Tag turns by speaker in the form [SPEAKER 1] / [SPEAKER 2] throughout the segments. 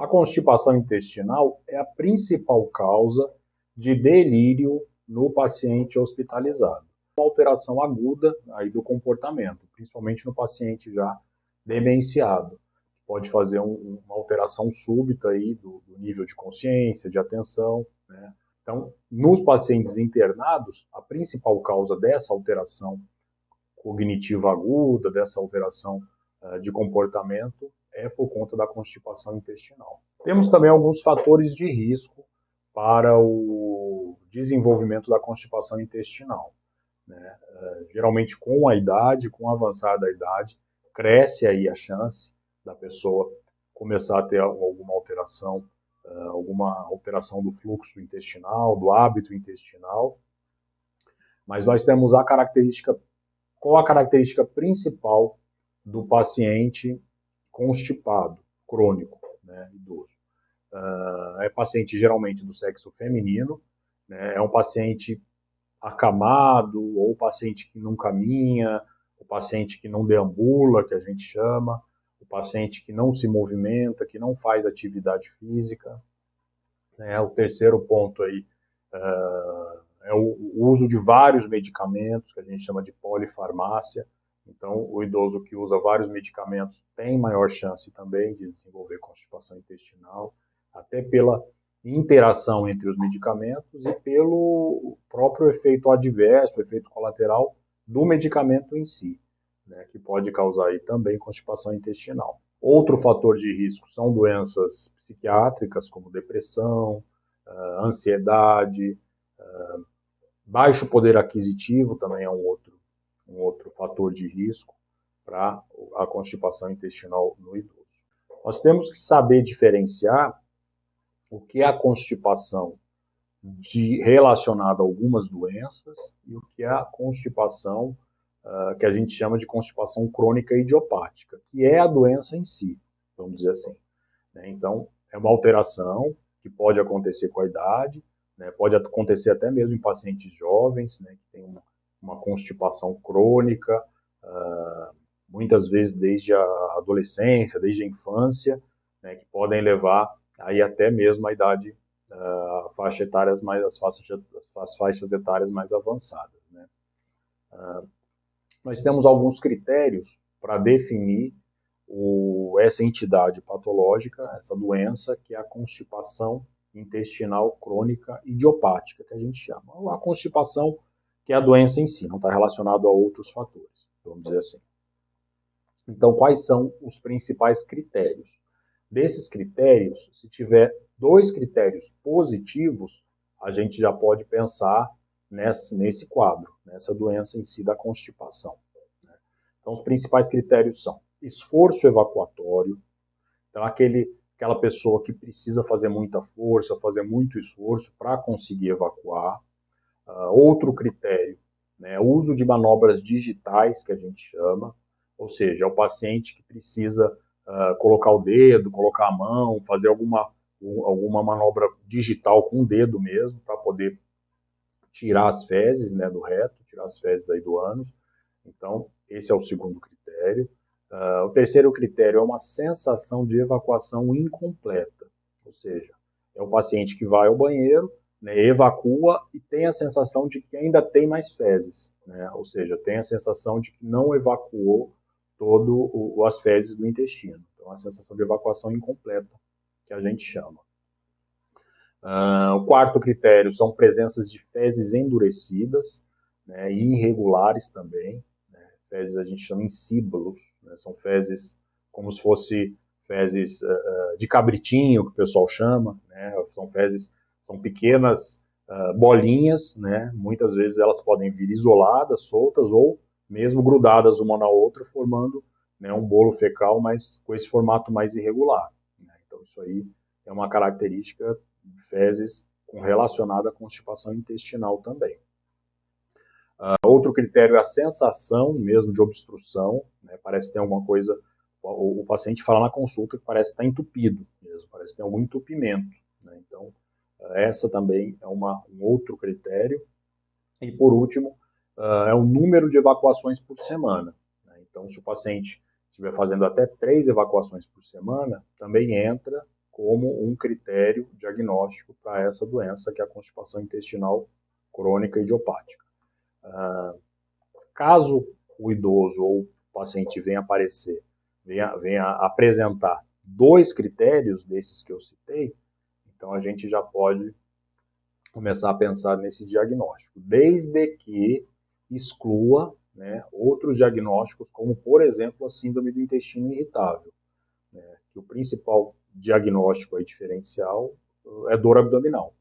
[SPEAKER 1] A constipação intestinal é a principal causa de delírio no paciente hospitalizado. Uma alteração aguda aí do comportamento, principalmente no paciente já demenciado. Pode fazer uma alteração súbita aí do nível de consciência, de atenção, né? Então, nos pacientes internados, a principal causa dessa alteração cognitiva aguda, dessa alteração de comportamento, é por conta da constipação intestinal. Temos também alguns fatores de risco para o desenvolvimento da constipação intestinal, né? Geralmente com a idade, com a avançada da idade, cresce aí a chance da pessoa começar a ter alguma alteração do fluxo intestinal, do hábito intestinal. Mas nós temos qual a característica principal do paciente constipado, crônico, né, idoso? É paciente geralmente do sexo feminino, né, é um paciente acamado, ou paciente que não caminha, o paciente que não deambula, que a gente chama, o paciente que não se movimenta, que não faz atividade física. O terceiro ponto aí é o uso de vários medicamentos, que a gente chama de polifarmácia. Então, o idoso que usa vários medicamentos tem maior chance também de desenvolver constipação intestinal, até pela interação entre os medicamentos e pelo próprio efeito adverso, efeito colateral do medicamento em si, né, que pode causar aí também constipação intestinal. Outro fator de risco são doenças psiquiátricas, como depressão, ansiedade, baixo poder aquisitivo também é um outro fator de risco para a constipação intestinal no idoso. Nós temos que saber diferenciar o que é a constipação relacionada a algumas doenças e o que é a constipação que a gente chama de constipação crônica idiopática, que é a doença em si, vamos dizer assim. Então, é uma alteração que pode acontecer com a idade, né, pode acontecer até mesmo em pacientes jovens, né, que tem uma constipação crônica, muitas vezes desde a adolescência, desde a infância, né, que podem levar aí até mesmo a idade, as faixas etárias mais avançadas, né. Nós temos alguns critérios para definir essa entidade patológica, essa doença, que é a constipação intestinal crônica idiopática, que a gente chama. A constipação, que é a doença em si, não está relacionado a outros fatores, vamos dizer assim. Então, quais são os principais critérios? Desses critérios, se tiver 2 critérios positivos, a gente já pode pensar nesse quadro, nessa doença em si da constipação. Então, os principais critérios são esforço evacuatório, então aquela pessoa que precisa fazer muita força, fazer muito esforço para conseguir evacuar. Outro critério, né, o uso de manobras digitais, que a gente chama, ou seja, é o paciente que precisa colocar o dedo, colocar a mão, fazer alguma manobra digital com o dedo mesmo, para poder tirar as fezes, né, do reto, tirar as fezes aí do ânus. Então, esse é o segundo critério. O terceiro critério é uma sensação de evacuação incompleta, ou seja, é o paciente que vai ao banheiro, né, evacua e tem a sensação de que ainda tem mais fezes, né, ou seja, tem a sensação de que não evacuou todas as fezes do intestino. Então, a sensação de evacuação incompleta, que a gente chama. O quarto critério são presenças de fezes endurecidas, né, e irregulares também. Fezes a gente chama insíbulos, né? São fezes como se fosse fezes de cabritinho, que o pessoal chama, né? São pequenas bolinhas, né? Muitas vezes elas podem vir isoladas, soltas, ou mesmo grudadas uma na outra, formando, né, um bolo fecal, mas com esse formato mais irregular, né? Então isso aí é uma característica de fezes relacionada à constipação intestinal também. Outro critério é a sensação mesmo de obstrução, né? Parece que tem alguma coisa, o paciente fala na consulta que parece estar entupido mesmo, parece que tem algum entupimento, né? Então, essa também é um outro critério. E, por último, é o número de evacuações por semana, né? Então, se o paciente estiver fazendo até 3 evacuações por semana, também entra como um critério diagnóstico para essa doença, que é a constipação intestinal crônica idiopática. Caso o idoso ou o paciente venha apresentar 2 critérios desses que eu citei, então a gente já pode começar a pensar nesse diagnóstico, desde que exclua, né, outros diagnósticos, como, por exemplo, a síndrome do intestino irritável, né, que o principal diagnóstico aí diferencial é dor abdominal.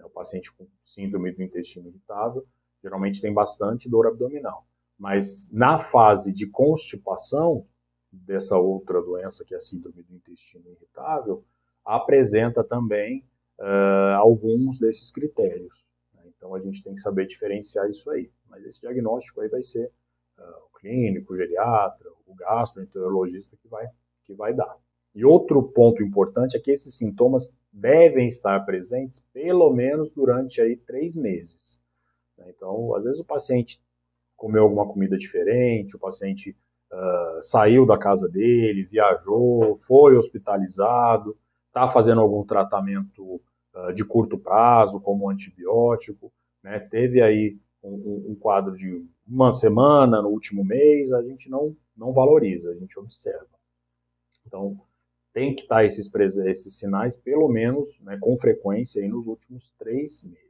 [SPEAKER 1] O paciente com síndrome do intestino irritável geralmente tem bastante dor abdominal, mas na fase de constipação dessa outra doença, que é a síndrome do intestino irritável, apresenta também alguns desses critérios. Então a gente tem que saber diferenciar isso aí. Mas esse diagnóstico aí vai ser o clínico, o geriatra, o gastroenterologista que vai dar. E outro ponto importante é que esses sintomas devem estar presentes pelo menos durante aí 3 meses. Então, às vezes o paciente comeu alguma comida diferente, o paciente saiu da casa dele, viajou, foi hospitalizado, está fazendo algum tratamento de curto prazo, como um antibiótico, né? Teve aí um quadro de uma semana no último mês, a gente não valoriza, a gente observa. Então, tem que estar esses sinais, pelo menos, né, com frequência, aí nos últimos 3 meses.